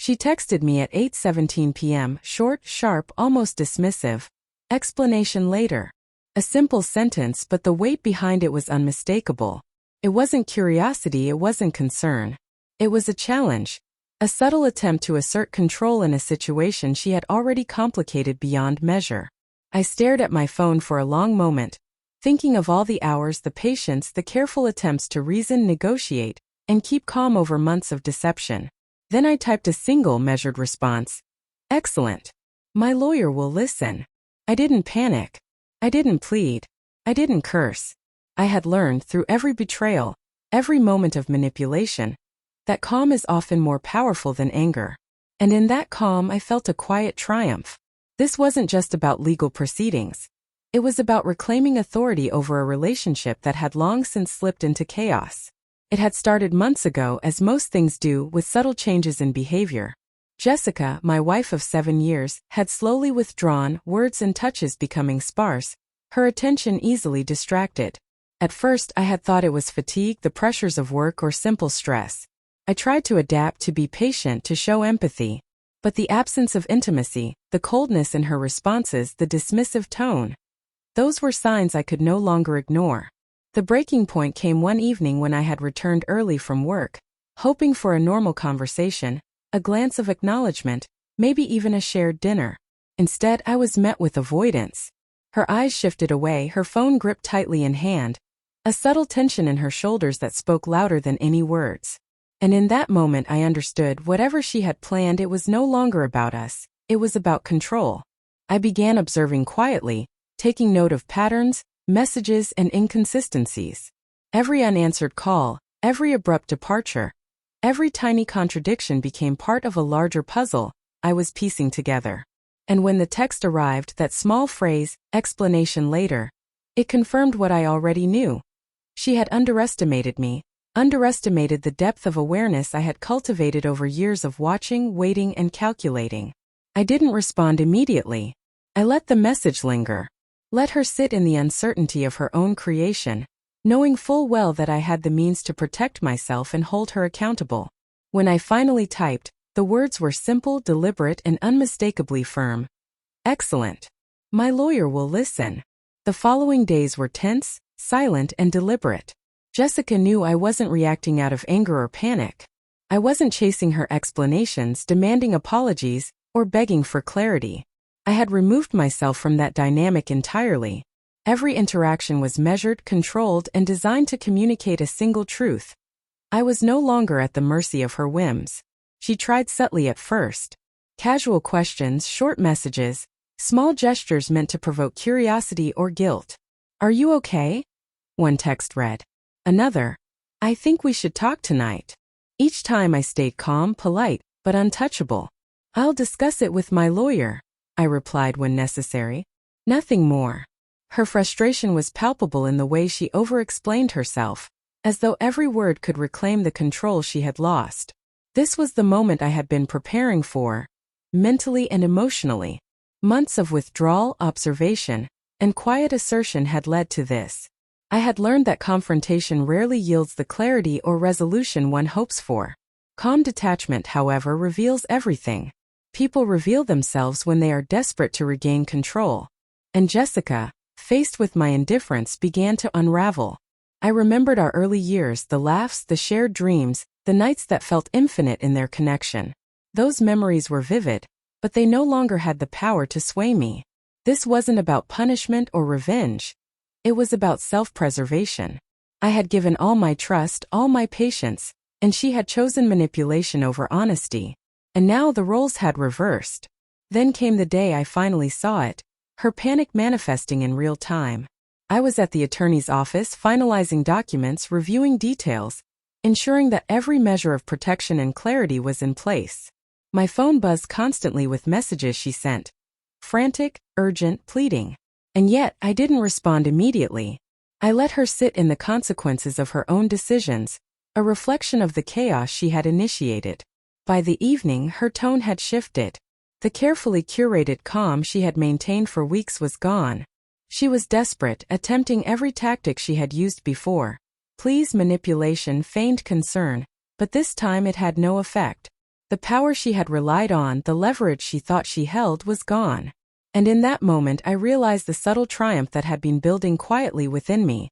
She texted me at 8:17 p.m., short, sharp, almost dismissive. Explanation later. A simple sentence, but the weight behind it was unmistakable. It wasn't curiosity, it wasn't concern. It was a challenge. A subtle attempt to assert control in a situation she had already complicated beyond measure. I stared at my phone for a long moment, thinking of all the hours, the patience, the careful attempts to reason, negotiate, and keep calm over months of deception. Then I typed a single, measured response. Excellent. My lawyer will listen. I didn't panic. I didn't plead. I didn't curse. I had learned through every betrayal, every moment of manipulation, that calm is often more powerful than anger. And in that calm I felt a quiet triumph. This wasn't just about legal proceedings. It was about reclaiming authority over a relationship that had long since slipped into chaos. It had started months ago, as most things do, with subtle changes in behavior. Jessica, my wife of 7 years, had slowly withdrawn, words and touches becoming sparse, her attention easily distracted. At first I had thought it was fatigue, the pressures of work, or simple stress. I tried to adapt, to be patient, to show empathy. But the absence of intimacy, the coldness in her responses, the dismissive tone, those were signs I could no longer ignore. The breaking point came one evening when I had returned early from work, hoping for a normal conversation, a glance of acknowledgement, maybe even a shared dinner. Instead, I was met with avoidance. Her eyes shifted away, her phone gripped tightly in hand, a subtle tension in her shoulders that spoke louder than any words. And in that moment I understood, whatever she had planned, it was no longer about us, it was about control. I began observing quietly, taking note of patterns, messages, and inconsistencies. Every unanswered call, every abrupt departure, every tiny contradiction became part of a larger puzzle I was piecing together. And when the text arrived, that small phrase, explanation later, it confirmed what I already knew. She had underestimated me, underestimated the depth of awareness I had cultivated over years of watching, waiting, and calculating. I didn't respond immediately. I let the message linger. Let her sit in the uncertainty of her own creation, knowing full well that I had the means to protect myself and hold her accountable. When I finally typed, the words were simple, deliberate, and unmistakably firm. Excellent. My lawyer will listen. The following days were tense, silent, and deliberate. Jessica knew I wasn't reacting out of anger or panic. I wasn't chasing her explanations, demanding apologies, or begging for clarity. I had removed myself from that dynamic entirely. Every interaction was measured, controlled, and designed to communicate a single truth. I was no longer at the mercy of her whims. She tried subtly at first. Casual questions, short messages, small gestures meant to provoke curiosity or guilt. Are you okay? One text read. Another, I think we should talk tonight. Each time I stayed calm, polite, but untouchable. I'll discuss it with my lawyer, I replied when necessary. Nothing more. Her frustration was palpable in the way she over-explained herself, as though every word could reclaim the control she had lost. This was the moment I had been preparing for, mentally and emotionally. Months of withdrawal, observation, and quiet assertion had led to this. I had learned that confrontation rarely yields the clarity or resolution one hopes for. Calm detachment, however, reveals everything. People reveal themselves when they are desperate to regain control. And Jessica, faced with my indifference, began to unravel. I remembered our early years, the laughs, the shared dreams, the nights that felt infinite in their connection. Those memories were vivid, but they no longer had the power to sway me. This wasn't about punishment or revenge. It was about self-preservation. I had given all my trust, all my patience, and she had chosen manipulation over honesty. And now the roles had reversed. Then came the day I finally saw it, her panic manifesting in real time. I was at the attorney's office, finalizing documents, reviewing details, ensuring that every measure of protection and clarity was in place. My phone buzzed constantly with messages she sent. Frantic, urgent, pleading. And yet, I didn't respond immediately. I let her sit in the consequences of her own decisions, a reflection of the chaos she had initiated. By the evening, her tone had shifted. The carefully curated calm she had maintained for weeks was gone. She was desperate, attempting every tactic she had used before. Pleas, manipulation, feigned concern, but this time it had no effect. The power she had relied on, the leverage she thought she held, was gone. And in that moment I realized the subtle triumph that had been building quietly within me.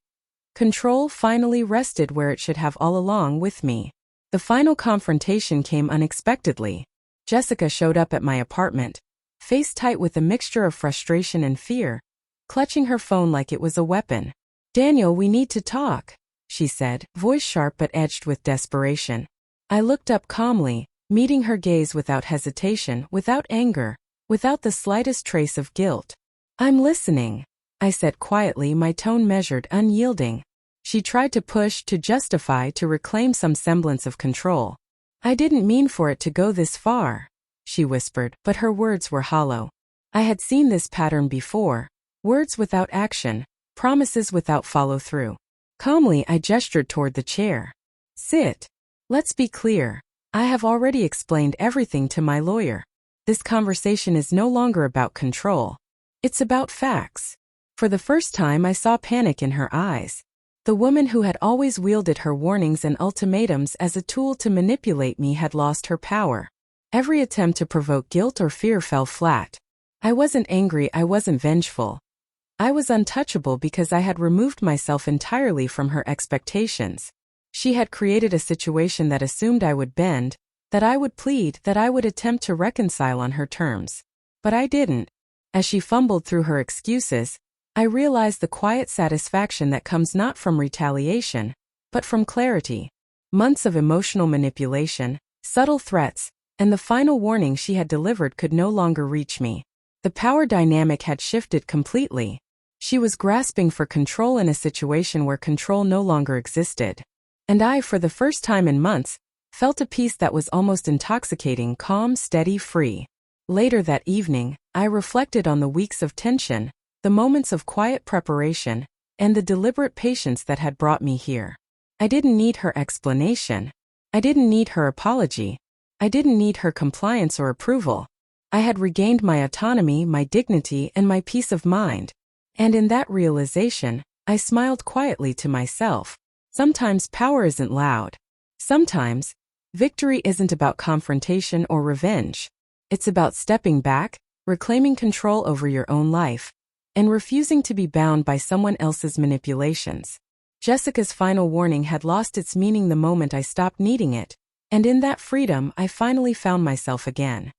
Control finally rested where it should have all along, with me. The final confrontation came unexpectedly. Jessica showed up at my apartment, face tight with a mixture of frustration and fear, clutching her phone like it was a weapon. "Daniel, we need to talk," she said, voice sharp but edged with desperation. I looked up calmly, meeting her gaze without hesitation, without anger, without the slightest trace of guilt. "I'm listening," I said quietly, my tone measured, unyielding. She tried to push, to justify, to reclaim some semblance of control. "I didn't mean for it to go this far," she whispered, but her words were hollow. I had seen this pattern before. Words without action, promises without follow-through. Calmly, I gestured toward the chair. "Sit. Let's be clear. I have already explained everything to my lawyer. This conversation is no longer about control. It's about facts." For the first time, I saw panic in her eyes. The woman who had always wielded her warnings and ultimatums as a tool to manipulate me had lost her power. Every attempt to provoke guilt or fear fell flat. I wasn't angry, I wasn't vengeful. I was untouchable because I had removed myself entirely from her expectations. She had created a situation that assumed I would bend, that I would plead, that I would attempt to reconcile on her terms. But I didn't. As she fumbled through her excuses, I realized the quiet satisfaction that comes not from retaliation, but from clarity. Months of emotional manipulation, subtle threats, and the final warning she had delivered could no longer reach me. The power dynamic had shifted completely. She was grasping for control in a situation where control no longer existed. And I, for the first time in months, felt a peace that was almost intoxicating, calm, steady, free. Later that evening, I reflected on the weeks of tension, the moments of quiet preparation, and the deliberate patience that had brought me here. I didn't need her explanation. I didn't need her apology. I didn't need her compliance or approval. I had regained my autonomy, my dignity, and my peace of mind. And in that realization, I smiled quietly to myself. Sometimes power isn't loud. Sometimes, victory isn't about confrontation or revenge. It's about stepping back, reclaiming control over your own life, and refusing to be bound by someone else's manipulations. Jessica's final warning had lost its meaning the moment I stopped needing it, and in that freedom I finally found myself again.